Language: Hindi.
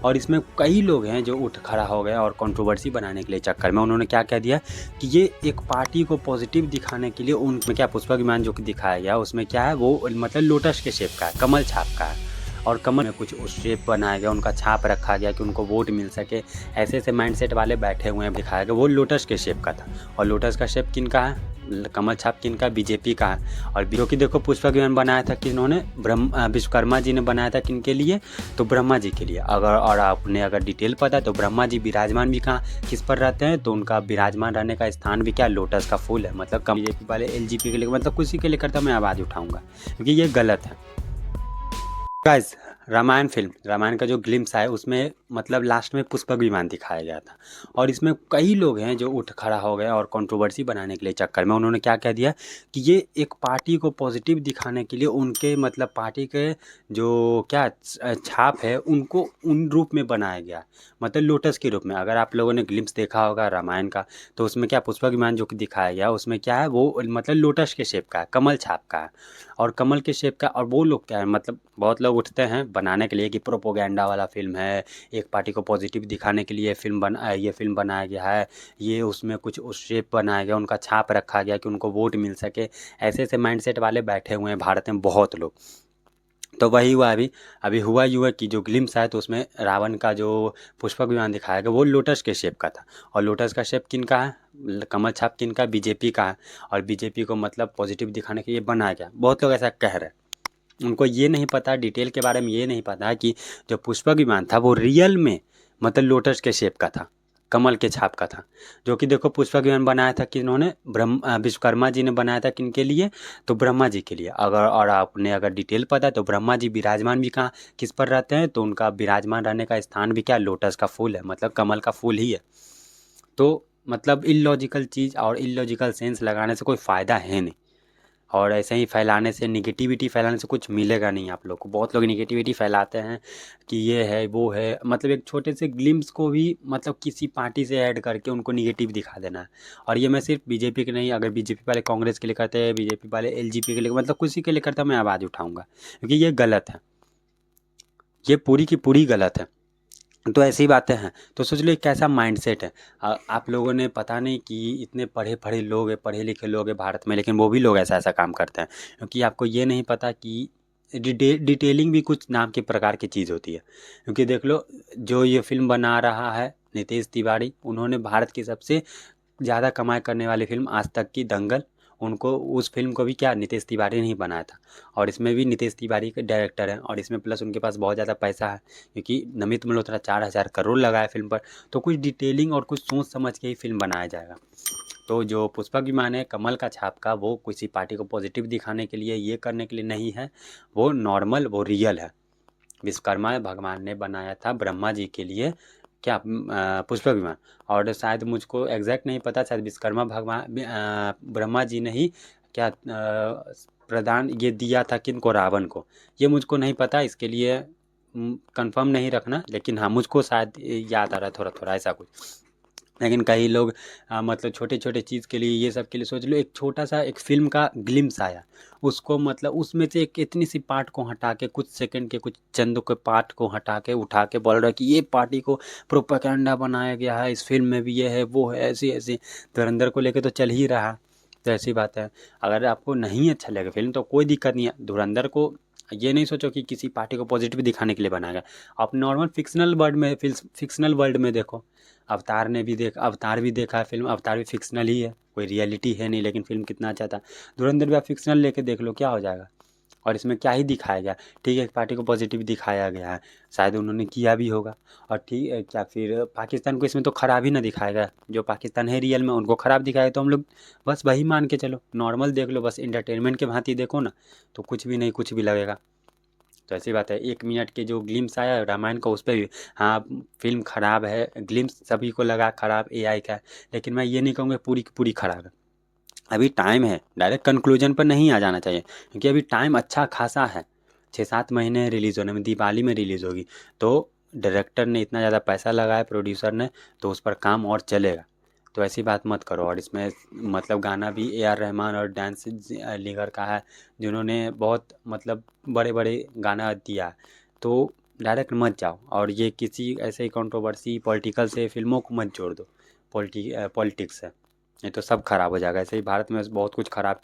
और इसमें कई लोग हैं जो उठ खड़ा हो गए और कंट्रोवर्सी बनाने के लिए चक्कर में उन्होंने क्या कह दिया कि ये एक पार्टी को पॉजिटिव दिखाने के लिए उनमें क्या पुष्पक विमान जो कि दिखाया गया उसमें क्या है वो मतलब लोटस के शेप का है, कमल छाप का है और कमल में कुछ उस शेप बनाया गया, उनका छाप रखा गया कि उनको वोट मिल सके। ऐसे ऐसे माइंडसेट वाले बैठे हुए हैं, दिखाया गया वो लोटस के शेप का था। और लोटस का शेप किन का है, कमल छाप किनका, बीजेपी का है। और जो कि देखो पुष्पक विमान बनाया था किन्होंने, विश्वकर्मा जी ने बनाया था किनके लिए, तो ब्रह्मा जी के लिए। और आपने अगर डिटेल पता है तो ब्रह्मा जी विराजमान भी कहाँ किस पर रहते हैं, तो उनका विराजमान रहने का स्थान भी क्या, लोटस का फूल है। मतलब बीजेपी वाले एलजीपी के लिए मतलब किसी के लिए करता मैं आवाज़ उठाऊंगा क्योंकि ये गलत है। गाइस रामायण फिल्म, रामायण का जो ग्लिम्स है उसमें मतलब लास्ट में पुष्पक विमान दिखाया गया था और इसमें कई लोग हैं जो उठ खड़ा हो गए और कंट्रोवर्सी बनाने के लिए चक्कर में उन्होंने क्या कह दिया कि ये एक पार्टी को पॉजिटिव दिखाने के लिए उनके मतलब पार्टी के जो क्या छाप है उनको उन रूप में बनाया गया, मतलब लोटस के रूप में। अगर आप लोगों ने ग्लिम्स देखा होगा रामायण का तो उसमें क्या पुष्पक विमान जो कि दिखाया गया उसमें क्या है वो मतलब लोटस के शेप का है, कमल छाप का है और कमल के शेप का। और वो लोग क्या है, मतलब बहुत लोग उठते हैं बनाने के लिए कि प्रोपोगेंडा वाला फिल्म है, एक पार्टी को पॉजिटिव दिखाने के लिए ये फिल्म बनाया गया है, ये उसमें कुछ उस शेप बनाया गया, उनका छाप रखा गया कि उनको वोट मिल सके। ऐसे ऐसे माइंडसेट वाले बैठे हुए हैं भारत में बहुत लोग। तो वही हुआ अभी हुआ युवा की जो ग्लिम्स आया तो उसमें रावण का जो पुष्पक विमान दिखाया गया वो लोटस के शेप का था। और लोटस का शेप किन का है, कमल छाप किन का, बीजेपी का है। और बीजेपी को मतलब पॉजिटिव दिखाने के लिए बनाया गया, बहुत लोग ऐसा कह रहे हैं। उनको ये नहीं पता, डिटेल के बारे में ये नहीं पता कि जो पुष्पक विमान था वो रियल में मतलब लोटस के शेप का था, कमल के छाप का था। जो कि देखो पुष्पक विमान बनाया था किन्होंने, विश्वकर्मा जी ने बनाया था किनके लिए, तो ब्रह्मा जी के लिए। और आपने अगर डिटेल पता है तो ब्रह्मा जी विराजमान भी कहाँ किस पर रहते हैं, तो उनका विराजमान रहने का स्थान भी क्या, लोटस का फूल है, मतलब कमल का फूल ही है। तो मतलब इलॉजिकल चीज़ और इलॉजिकल सेंस लगाने से कोई फ़ायदा है नहीं, और ऐसे ही फैलाने से, निगेटिविटी फैलाने से कुछ मिलेगा नहीं आप लोग को। बहुत लोग निगेटिविटी फैलाते हैं कि ये है वो है, मतलब एक छोटे से ग्लिम्स को भी मतलब किसी पार्टी से ऐड करके उनको निगेटिव दिखा देना है। और ये मैं सिर्फ बीजेपी के नहीं, अगर बीजेपी वाले कांग्रेस के लिए करते हैं, बीजेपी वाले एलजीपी के लिए, मतलब किसी के लिए करता मैं आवाज़ उठाऊंगा क्योंकि ये गलत है, ये पूरी की पूरी गलत है। तो ऐसी बातें हैं। तो सोच लो कैसा माइंडसेट है। आप लोगों ने पता नहीं कि इतने पढ़े पढ़े लोग हैं, पढ़े लिखे लोग हैं भारत में, लेकिन वो भी लोग ऐसा ऐसा काम करते हैं क्योंकि आपको ये नहीं पता कि डिटेलिंग भी कुछ नाम के प्रकार की चीज़ होती है। क्योंकि देख लो जो ये फिल्म बना रहा है नितेश तिवारी, उन्होंने भारत की सबसे ज़्यादा कमाई करने वाली फिल्म आज तक की दंगल, उनको उस फिल्म को भी क्या नितेश तिवारी ने ही बनाया था। और इसमें भी नितेश तिवारी के डायरेक्टर हैं और इसमें प्लस उनके पास बहुत ज़्यादा पैसा है क्योंकि नमित मल्होत्रा 4,000 करोड़ लगाए फिल्म पर। तो कुछ डिटेलिंग और कुछ सोच समझ के ही फिल्म बनाया जाएगा। तो जो पुष्पक विमान है कमल का छाप का, वो किसी पार्टी को पॉजिटिव दिखाने के लिए, ये करने के लिए नहीं है, वो नॉर्मल, वो रियल है। विश्वकर्मा भगवान ने बनाया था ब्रह्मा जी के लिए क्या, पुष्पक विमान। और शायद मुझको एग्जैक्ट नहीं पता, शायद विश्वकर्मा भगवान ब्रह्मा जी ने ही क्या प्रदान ये दिया था किनको, रावण को। ये मुझको नहीं पता, इसके लिए कंफर्म नहीं रखना, लेकिन हाँ मुझको शायद याद आ रहा है थोड़ा थोड़ा ऐसा कुछ। लेकिन कई लोग मतलब छोटे छोटे चीज़ के लिए, ये सब के लिए सोच लो, एक छोटा सा एक फिल्म का ग्लिम्स आया, उसको मतलब उसमें से एक इतनी सी पार्ट को हटा के, कुछ सेकंड के कुछ चंद के पार्ट को हटा के उठा के बोल रहा है कि ये पार्टी को प्रोपेगेंडा बनाया गया है, इस फिल्म में भी ये है वो है, ऐसी ऐसी धुरंधर को लेके तो चल ही रहा है। तो ऐसी बात है, अगर आपको नहीं अच्छा लगे फिल्म तो कोई दिक्कत नहीं है। धुरंधर को ये नहीं सोचो कि किसी पार्टी को पॉजिटिव दिखाने के लिए बनाया गया। आप नॉर्मल फिक्शनल वर्ल्ड में देखो, अवतार भी देखा है फिल्म, अवतार भी फिक्शनल ही है, कोई रियलिटी है नहीं, लेकिन फिल्म कितना अच्छा था। धुरंधर भी आप फिक्शनल लेके देख लो क्या हो जाएगा। और इसमें क्या ही दिखाया गया, ठीक है एक पार्टी को पॉजिटिव दिखाया गया है, शायद उन्होंने किया भी होगा। और ठीक है क्या फिर पाकिस्तान को इसमें तो ख़राब ही ना दिखाएगा, जो पाकिस्तान है रियल में उनको ख़राब दिखाएगा तो हम लोग बस वही मान के चलो, नॉर्मल देख लो, बस इंटरटेनमेंट के भांति देखो ना, तो कुछ भी नहीं कुछ भी लगेगा। तो ऐसी बात है, 1 मिनट के जो ग्लिम्स आया रामायण का उस पर भी, हाँ फिल्म ख़राब है, ग्लिम्स सभी को लगा ख़राब एआई का है, लेकिन मैं ये नहीं कहूँगा पूरी की पूरी ख़राब है। अभी टाइम है, डायरेक्ट कंक्लूजन पर नहीं आ जाना चाहिए क्योंकि अभी टाइम अच्छा खासा है, 6-7 महीने रिलीज़ होने में, दिवाली में रिलीज़ होगी। तो डायरेक्टर ने इतना ज़्यादा पैसा लगाया, प्रोड्यूसर ने, तो उस पर काम और चलेगा। तो ऐसी बात मत करो। और इसमें मतलब गाना भी ए आर रहमान और डांस लिगर का है, जिन्होंने बहुत मतलब बड़े बड़े गाना दिया। तो डायरेक्ट मत जाओ, और ये किसी ऐसे कंट्रोवर्सी पॉलिटिकल से फिल्मों को मत जोड़ दो पॉलिटिक्स से, नहीं तो सब खराब हो जाएगा। ऐसे ही भारत में बहुत कुछ खराब